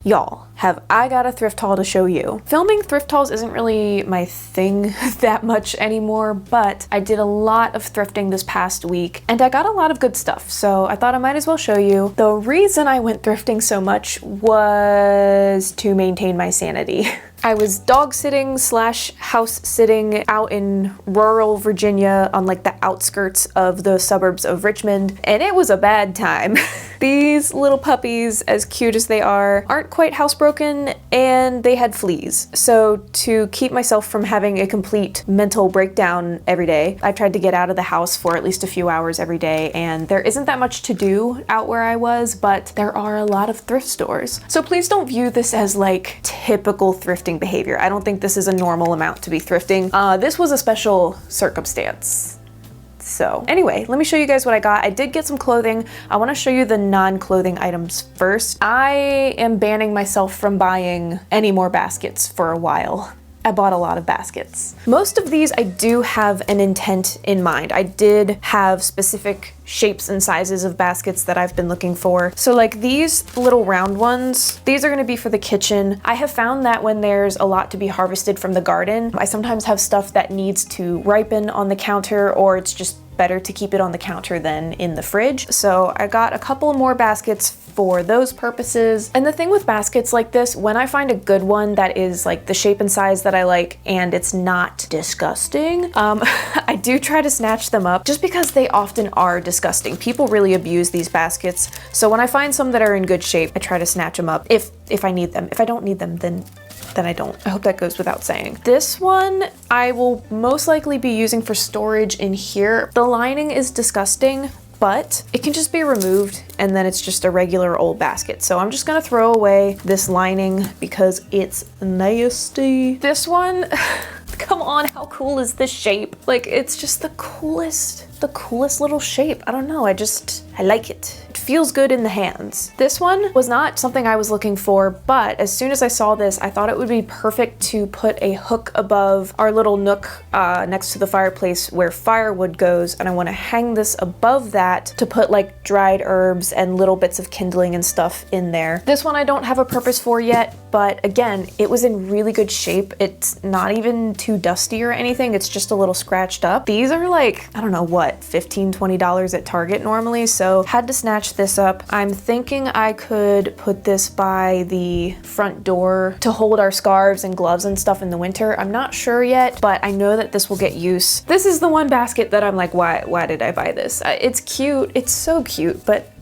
Y'all, have I got a thrift haul to show you. Filming thrift hauls isn't really my thing that much anymore, but I did a lot of thrifting this past week and I got a lot of good stuff, so I thought I might as well show you. The reason I went thrifting so much was to maintain my sanity. I was dog sitting slash house sitting out in rural Virginia on like the outskirts of the suburbs of Richmond, and it was a bad time. These little puppies, as cute as they are, aren't quite housebroken and they had fleas. So to keep myself from having a complete mental breakdown every day, I tried to get out of the house for at least a few hours every day, and there isn't that much to do out where I was, but there are a lot of thrift stores. So please don't view this as like typical thrifting behavior. I don't think this is a normal amount to be thrifting. This was a special circumstance. So anyway, let me show you guys what I got. I did get some clothing. I want to show you the non-clothing items first. I am banning myself from buying any more baskets for a while. I bought a lot of baskets. Most of these I do have an intent in mind. I did have specific shapes and sizes of baskets that I've been looking for. So like these little round ones, these are gonna be for the kitchen. I have found that when there's a lot to be harvested from the garden, I sometimes have stuff that needs to ripen on the counter, or it's just better to keep it on the counter than in the fridge. So I got a couple more baskets for those purposes. And the thing with baskets like this, when I find a good one that is like the shape and size that I like and it's not disgusting, I do try to snatch them up just because they often are disgusting. People really abuse these baskets. So when I find some that are in good shape, I try to snatch them up if I need them. If I don't need them, then I don't. I hope that goes without saying. This one I will most likely be using for storage in here. The lining is disgusting, but it can just be removed and then it's just a regular old basket. So I'm just gonna throw away this lining because it's nasty. This one, come on, how cool is this shape? Like, it's just the coolest little shape. I don't know, I like it. It feels good in the hands. This one was not something I was looking for, but as soon as I saw this, I thought it would be perfect to put a hook above our little nook next to the fireplace where firewood goes, and I want to hang this above that to put like dried herbs and little bits of kindling and stuff in there. This one I don't have a purpose for yet, but again, it was in really good shape. It's not even too dusty or anything. It's just a little scratched up. These are like, I don't know what, $15, $20 at Target normally, so had to snatch this up. I'm thinking I could put this by the front door to hold our scarves and gloves and stuff in the winter. I'm not sure yet, but I know that this will get use. This is the one basket that I'm like, why did I buy this? It's cute, it's so cute, but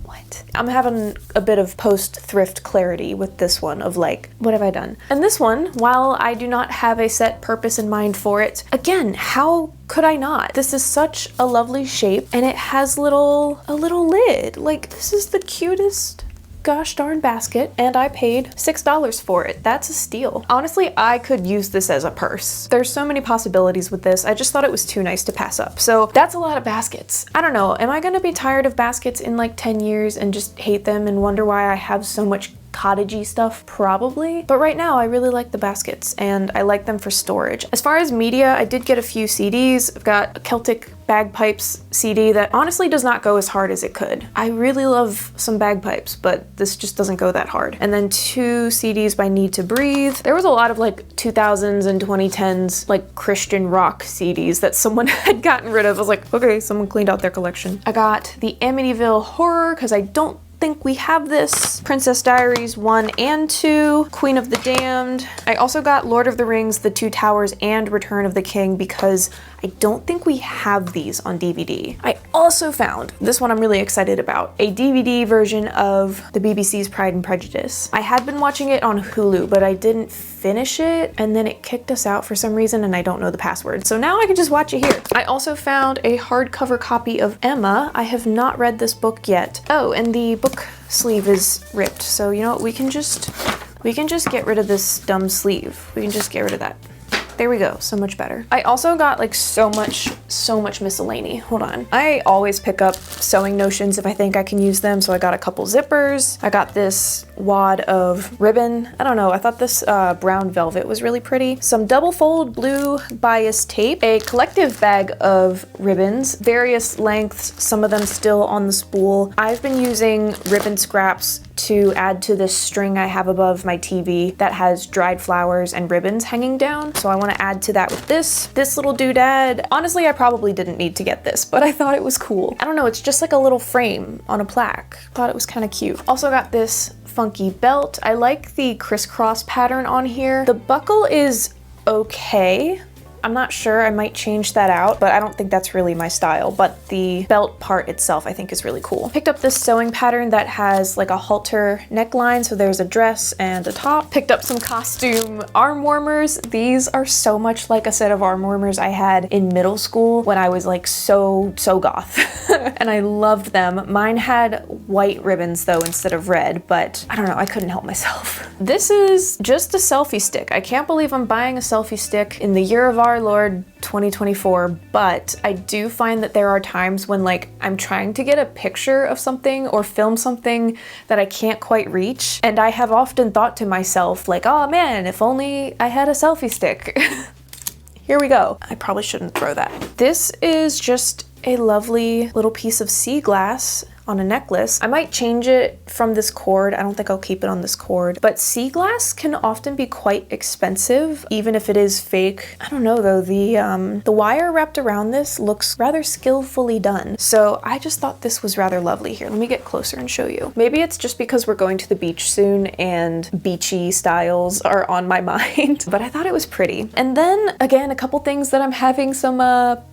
what? I'm having a bit of post-thrift clarity with this one of like, what have I done? And this one, while I do not have a set purpose in mind for it, again, how could I not? This is such a lovely shape and it has a little lid. Like, this is the cutest gosh darn basket, and I paid $6 for it. That's a steal. Honestly, I could use this as a purse. There's so many possibilities with this. I just thought it was too nice to pass up. So that's a lot of baskets. I don't know, am I gonna be tired of baskets in like 10 years and just hate them and wonder why I have so much cottagey stuff? Probably. But right now I really like the baskets and I like them for storage. As far as media, I did get a few CDs. I've got a Celtic bagpipes CD that honestly does not go as hard as it could. I really love some bagpipes, but this just doesn't go that hard. And then 2 CDs by Need to Breathe. There was a lot of like 2000s and 2010s like Christian rock CDs that someone had gotten rid of. I was like, okay, someone cleaned out their collection. I got the Amityville Horror because I don't think we have this. Princess Diaries 1 and 2, Queen of the Damned. I also got Lord of the Rings, The Two Towers, and Return of the King because I don't think we have these on DVD. I also found, this one I'm really excited about, a DVD version of the BBC's Pride and Prejudice. I had been watching it on Hulu, but I didn't finish it, and then it kicked us out for some reason, and I don't know the password. So now I can just watch it here. I also found a hardcover copy of Emma. I have not read this book yet. Oh, and the book sleeve is ripped. So you know what, we can just get rid of this dumb sleeve. We can just get rid of that. There we go, so much better. I also got like so much miscellany. Hold on. I always pick up sewing notions if I think I can use them. So I got a couple zippers. I got this wad of ribbon. I don't know, I thought this brown velvet was really pretty. Some double fold blue bias tape, a collective bag of ribbons, various lengths, some of them still on the spool. I've been using ribbon scraps to add to this string I have above my TV that has dried flowers and ribbons hanging down. So I want to add to that with this little doodad. Honestly, I probably didn't need to get this, but I thought it was cool. I don't know, it's just like a little frame on a plaque. Thought it was kind of cute. Also got this funky belt. I like the crisscross pattern on here. The buckle is okay. I'm not sure, I might change that out, but I don't think that's really my style. But the belt part itself I think is really cool. Picked up this sewing pattern that has like a halter neckline, so there's a dress and a top. Picked up some costume arm warmers. These are so much like a set of arm warmers I had in middle school when I was like so goth. And I loved them. Mine had white ribbons though instead of red, but I don't know, I couldn't help myself. This is just a selfie stick. I can't believe I'm buying a selfie stick in the year of our Lord 2024, but I do find that there are times when like I'm trying to get a picture of something or film something that I can't quite reach, and I have often thought to myself like, oh man, if only I had a selfie stick. Here we go. I probably shouldn't throw that. This is just a lovely little piece of sea glass on a necklace. I might change it from this cord. I don't think I'll keep it on this cord, but sea glass can often be quite expensive, even if it is fake. I don't know though, the wire wrapped around this looks rather skillfully done. So I just thought this was rather lovely. Here, let me get closer and show you. Maybe it's just because we're going to the beach soon and beachy styles are on my mind, but I thought it was pretty. And then again, a couple things that I'm having some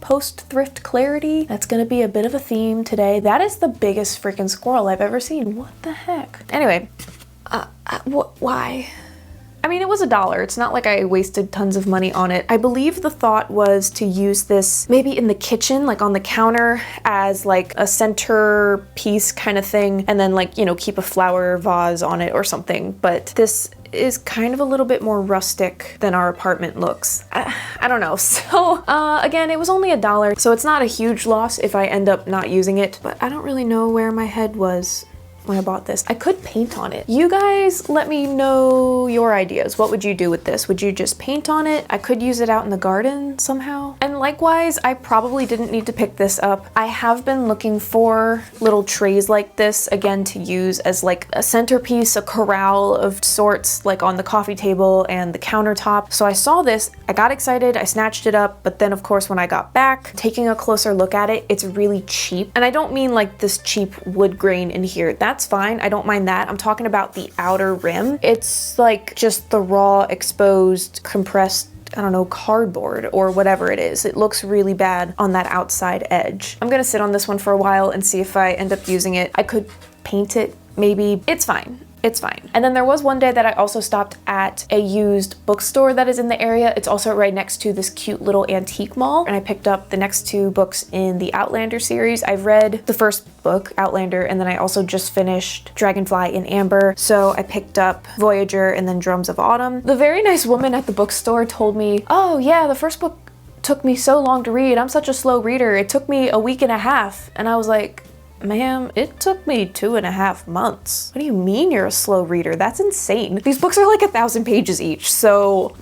post-thrift clarity. That's gonna be a bit of a theme today. That is the biggest freaking squirrel I've ever seen. What the heck? Anyway, why? I mean, it was $1. It's not like I wasted tons of money on it. I believe the thought was to use this maybe in the kitchen, like on the counter as like a centerpiece kind of thing, and then like, you know, keep a flower vase on it or something. But this is kind of a little bit more rustic than our apartment looks. I don't know. So again, it was only $1, so it's not a huge loss if I end up not using it, but I don't really know where my head was when I bought this. I could paint on it. You guys let me know your ideas. What would you do with this? Would you just paint on it? I could use it out in the garden somehow. And likewise, I probably didn't need to pick this up. I have been looking for little trays like this, again, to use as like a centerpiece, a corral of sorts, like on the coffee table and the countertop. So I saw this, I got excited, I snatched it up, but then of course when I got back, taking a closer look at it, it's really cheap. And I don't mean like this cheap wood grain in here. That's fine, I don't mind that. I'm talking about the outer rim. It's like just the raw, exposed, compressed, I don't know, cardboard or whatever it is. It looks really bad on that outside edge. I'm gonna sit on this one for a while and see if I end up using it. I could paint it, maybe. It's fine. It's fine. And then there was one day that I also stopped at a used bookstore that is in the area. It's also right next to this cute little antique mall. And I picked up the next 2 books in the Outlander series. I've read the first book, Outlander, and then I also just finished Dragonfly in Amber. So I picked up Voyager and then Drums of Autumn. The very nice woman at the bookstore told me, oh yeah, the first book took me so long to read. I'm such a slow reader. It took me a week and a half. And I was like, ma'am, it took me 2.5 months. What do you mean you're a slow reader? That's insane. These books are like 1,000 pages each, so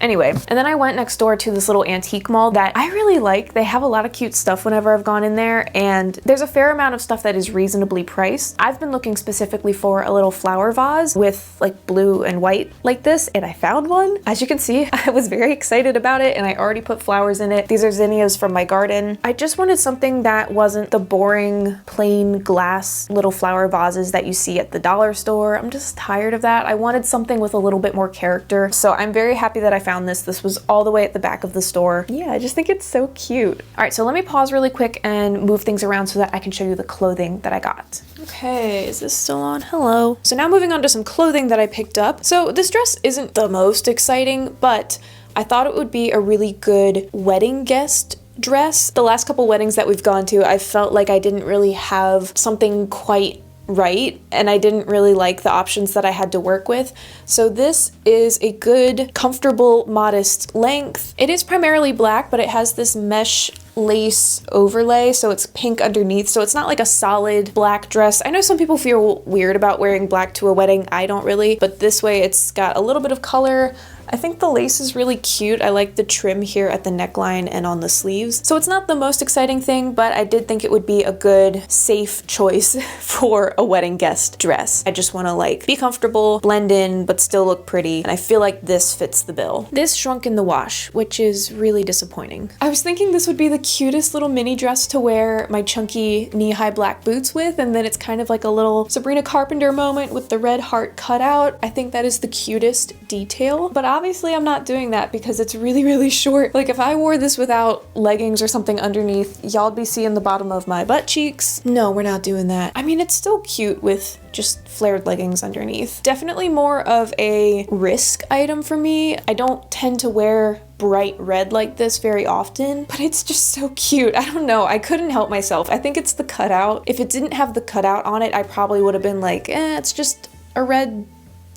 anyway. And then I went next door to this little antique mall that I really like. They have a lot of cute stuff whenever I've gone in there, and there's a fair amount of stuff that is reasonably priced. I've been looking specifically for a little flower vase with like blue and white like this, and I found one. As you can see, I was very excited about it, and I already put flowers in it. These are zinnias from my garden. I just wanted something that wasn't the boring, plain glass little flower vases that you see at the dollar store. I'm just tired of that. I wanted something with a little bit more character. So I'm very happy that I found this. This was all the way at the back of the store. Yeah, I just think it's so cute. All right, so let me pause really quick and move things around so that I can show you the clothing that I got. Okay, is this still on? Hello. So now moving on to some clothing that I picked up. So this dress isn't the most exciting, but I thought it would be a really good wedding guest dress. The last couple weddings that we've gone to, I felt like I didn't really have something quite right, and I didn't really like the options that I had to work with. So this is a good, comfortable, modest length. It is primarily black, but it has this mesh lace overlay, so it's pink underneath, so it's not like a solid black dress. I know some people feel weird about wearing black to a wedding. I don't really, but this way it's got a little bit of color. I think the lace is really cute. I like the trim here at the neckline and on the sleeves. So it's not the most exciting thing, but I did think it would be a good, safe choice for a wedding guest dress. I just want to like be comfortable, blend in, but still look pretty. And I feel like this fits the bill. This shrunk in the wash, which is really disappointing. I was thinking this would be the cutest little mini dress to wear my chunky knee-high black boots with, and then it's kind of like a little Sabrina Carpenter moment with the red heart cut out. I think that is the cutest detail, but obviously I'm not doing that because it's really, really short. Like if I wore this without leggings or something underneath, y'all'd be seeing the bottom of my butt cheeks. No, we're not doing that. I mean, it's still cute with just flared leggings underneath. Definitely more of a risk item for me. I don't tend to wear bright red like this very often, but it's just so cute. I don't know, I couldn't help myself. I think it's the cutout. If it didn't have the cutout on it, I probably would have been like, it's just a red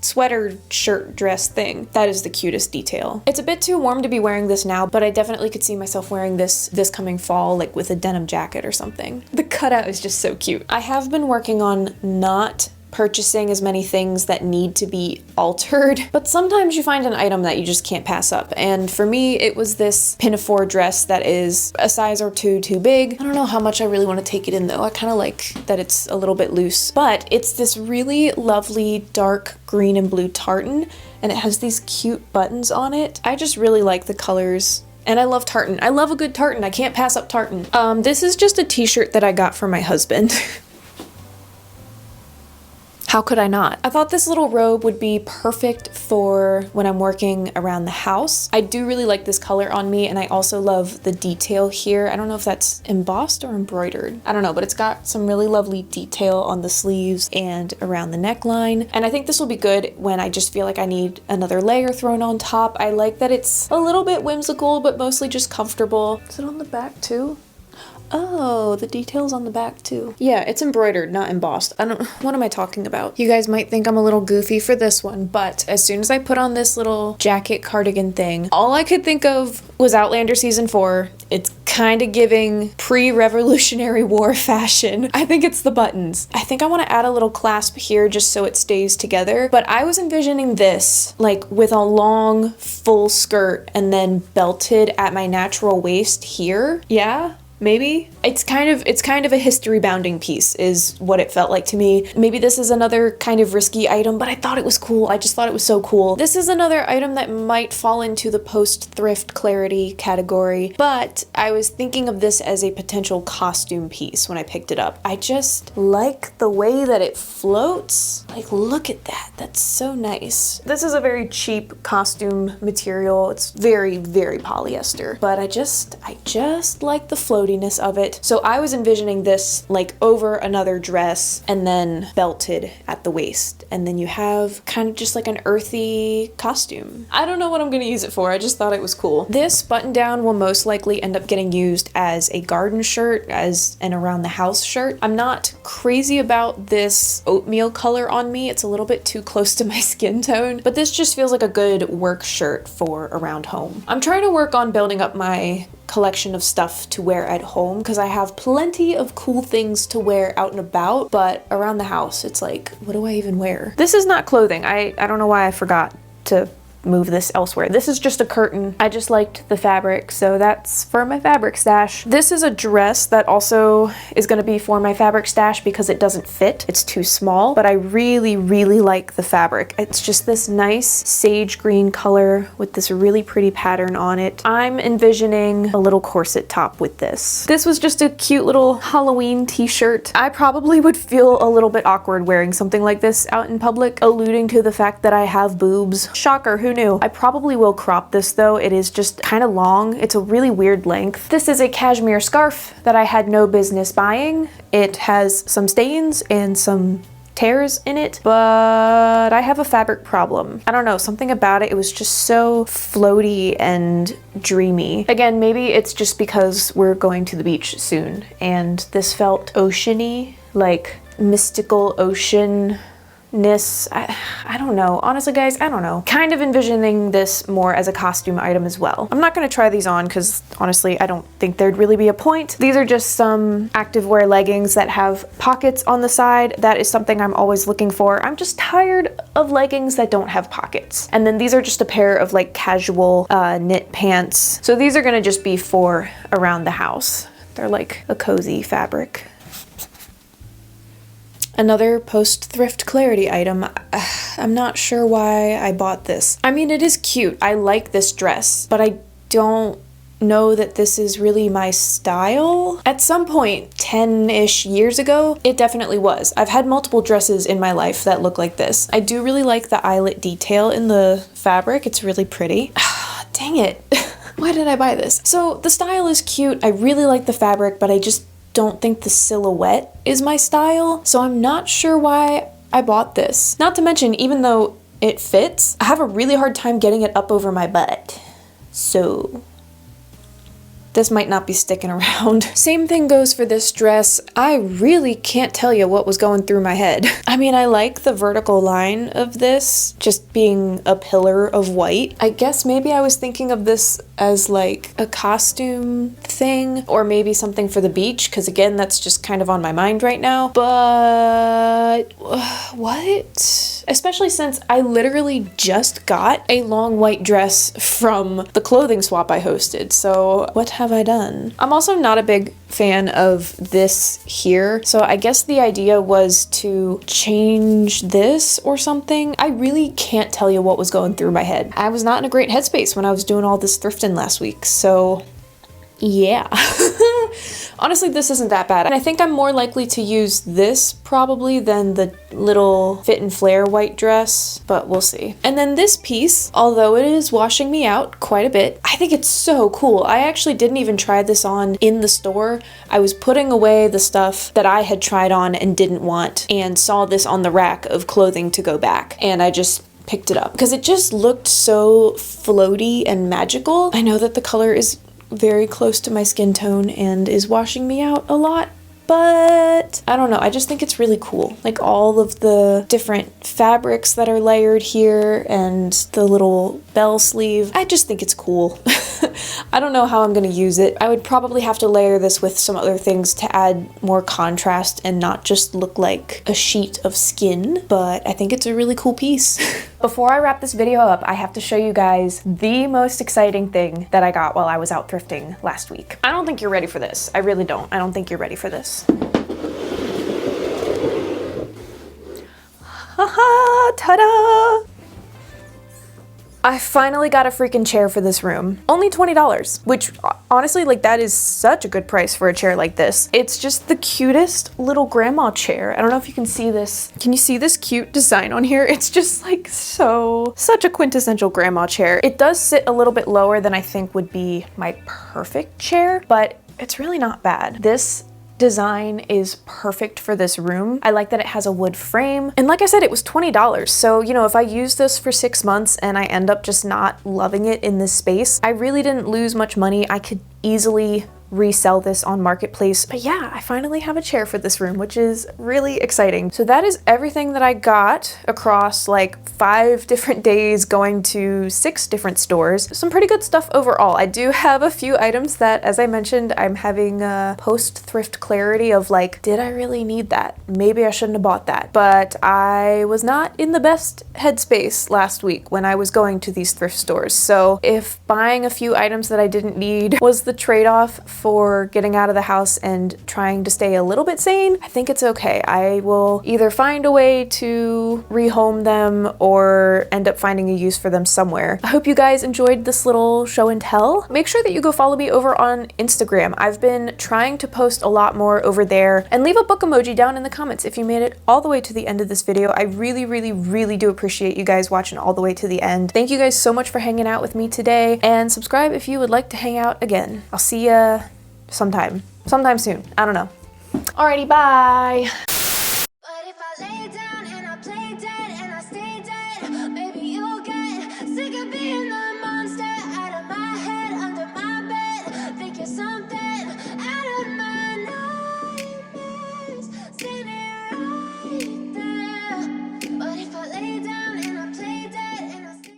sweater shirt dress thing. That is the cutest detail. It's a bit too warm to be wearing this now, but I definitely could see myself wearing this coming fall, like with a denim jacket or something. The cutout is just so cute. I have been working on not purchasing as many things that need to be altered, but sometimes you find an item that you just can't pass up. And for me, it was this pinafore dress that is a size or two too big. I don't know how much I really want to take it in though. I kind of like that it's a little bit loose, but it's this really lovely dark green and blue tartan, and it has these cute buttons on it. I just really like the colors. And I love tartan. I love a good tartan. I can't pass up tartan. This is just a t-shirt that I got for my husband. How could I not? I thought this little robe would be perfect for when I'm working around the house. I do really like this color on me, and I also love the detail here. I don't know if that's embossed or embroidered. I don't know, but it's got some really lovely detail on the sleeves and around the neckline. And I think this will be good when I just feel like I need another layer thrown on top. I like that it's a little bit whimsical, but mostly just comfortable. Is it on the back too? Oh, the details on the back too. Yeah, it's embroidered, not embossed. What am I talking about? You guys might think I'm a little goofy for this one, but as soon as I put on this little jacket cardigan thing, all I could think of was Outlander season 4. It's kind of giving pre-Revolutionary War fashion. I think it's the buttons. I think I want to add a little clasp here just so it stays together, but I was envisioning this like with a long full skirt and then belted at my natural waist here. Yeah? Maybe? It's kind of a history bounding piece is what it felt like to me. Maybe this is another kind of risky item, but I thought it was cool. I just thought it was so cool. This is another item that might fall into the post-thrift clarity category, but I was thinking of this as a potential costume piece when I picked it up. I just like the way that it floats. Like, look at that. That's so nice. This is a very cheap costume material. It's very, very polyester, but I just like the floatiness of it. So I was envisioning this like over another dress and then belted at the waist. And then you have kind of just like an earthy costume. I don't know what I'm gonna use it for. I just thought it was cool. This button down will most likely end up getting used as a garden shirt, as an around the house shirt. I'm not crazy about this oatmeal color on me. It's a little bit too close to my skin tone, but this just feels like a good work shirt for around home. I'm trying to work on building up my collection of stuff to wear at home because I have plenty of cool things to wear out and about, but around the house it's like, what do I even wear? This is not clothing. I don't know why I forgot to move this elsewhere. This is just a curtain. I just liked the fabric, so that's for my fabric stash. This is a dress that also is going to be for my fabric stash because it doesn't fit. It's too small, but I really, really like the fabric. It's just this nice sage green color with this really pretty pattern on it. I'm envisioning a little corset top with this. This was just a cute little Halloween t-shirt. I probably would feel a little bit awkward wearing something like this out in public, alluding to the fact that I have boobs. Shocker, who knew? I probably will crop this though. It is just kind of long. It's a really weird length. This is a cashmere scarf that I had no business buying. It has some stains and some tears in it, but I have a fabric problem. I don't know, something about it, it was just so floaty and dreamy. Again, maybe it's just because we're going to the beach soon and this felt oceany. Like mystical ocean I don't know. Honestly, guys, I don't know. Kind of envisioning this more as a costume item as well. I'm not gonna try these on because honestly, I don't think there'd really be a point. These are just some activewear leggings that have pockets on the side. That is something I'm always looking for. I'm just tired of leggings that don't have pockets. And then these are just a pair of like casual knit pants. So these are gonna just be for around the house. They're like a cozy fabric. Another post-thrift clarity item. I'm not sure why I bought this. I mean, it is cute. I like this dress, but I don't know that this is really my style. At some point, 10-ish years ago, it definitely was. I've had multiple dresses in my life that look like this. I do really like the eyelet detail in the fabric. It's really pretty. Dang it. Why did I buy this? So the style is cute. I really like the fabric, but I just don't think the silhouette is my style, so I'm not sure why I bought this. Not to mention, even though it fits, I have a really hard time getting it up over my butt. So this might not be sticking around. Same thing goes for this dress. I really can't tell you what was going through my head. I mean, I like the vertical line of this, just being a pillar of white. I guess maybe I was thinking of this as like a costume thing, or maybe something for the beach, because again, that's just kind of on my mind right now. But what? Especially since I literally just got a long white dress from the clothing swap I hosted. So what have I done? I'm also not a big fan of this here, so I guess the idea was to change this or something. I really can't tell you what was going through my head. I was not in a great headspace when I was doing all this thrifting last week, so yeah. Honestly, this isn't that bad. And I think I'm more likely to use this probably than the little fit and flare white dress, but we'll see. And then this piece, although it is washing me out quite a bit, I think it's so cool. I actually didn't even try this on in the store. I was putting away the stuff that I had tried on and didn't want and saw this on the rack of clothing to go back. And I just picked it up because it just looked so floaty and magical. I know that the color is very close to my skin tone and is washing me out a lot, but I don't know, I just think it's really cool. Like all of the different fabrics that are layered here and the little bell sleeve, I just think it's cool. I don't know how I'm gonna use it. I would probably have to layer this with some other things to add more contrast and not just look like a sheet of skin, but I think it's a really cool piece. Before I wrap this video up, I have to show you guys the most exciting thing that I got while I was out thrifting last week. I don't think you're ready for this. I really don't. I don't think you're ready for this. Haha, ta-da! I finally got a freaking chair for this room. Only $20, which honestly, like that is such a good price for a chair like this. It's just the cutest little grandma chair. I don't know if you can see this. Can you see this cute design on here? It's just like such a quintessential grandma chair. It does sit a little bit lower than I think would be my perfect chair, but it's really not bad. This design is perfect for this room. I like that it has a wood frame. And like I said, it was $20. So, you know, if I use this for 6 months and I end up just not loving it in this space, I really didn't lose much money. I could easily resell this on Marketplace. But yeah, I finally have a chair for this room, which is really exciting. So that is everything that I got across like 5 different days going to 6 different stores. Some pretty good stuff overall. I do have a few items that, as I mentioned, I'm having a post-thrift clarity of like, did I really need that? Maybe I shouldn't have bought that. But I was not in the best headspace last week when I was going to these thrift stores. So if buying a few items that I didn't need was the trade-off for getting out of the house and trying to stay a little bit sane, I think it's okay. I will either find a way to rehome them or end up finding a use for them somewhere. I hope you guys enjoyed this little show and tell. Make sure that you go follow me over on Instagram. I've been trying to post a lot more over there, and leave a book emoji down in the comments if you made it all the way to the end of this video. I really, really, really do appreciate you guys watching all the way to the end. Thank you guys so much for hanging out with me today, and subscribe if you would like to hang out again. I'll see ya sometime soon. I don't know. Alrighty, bye.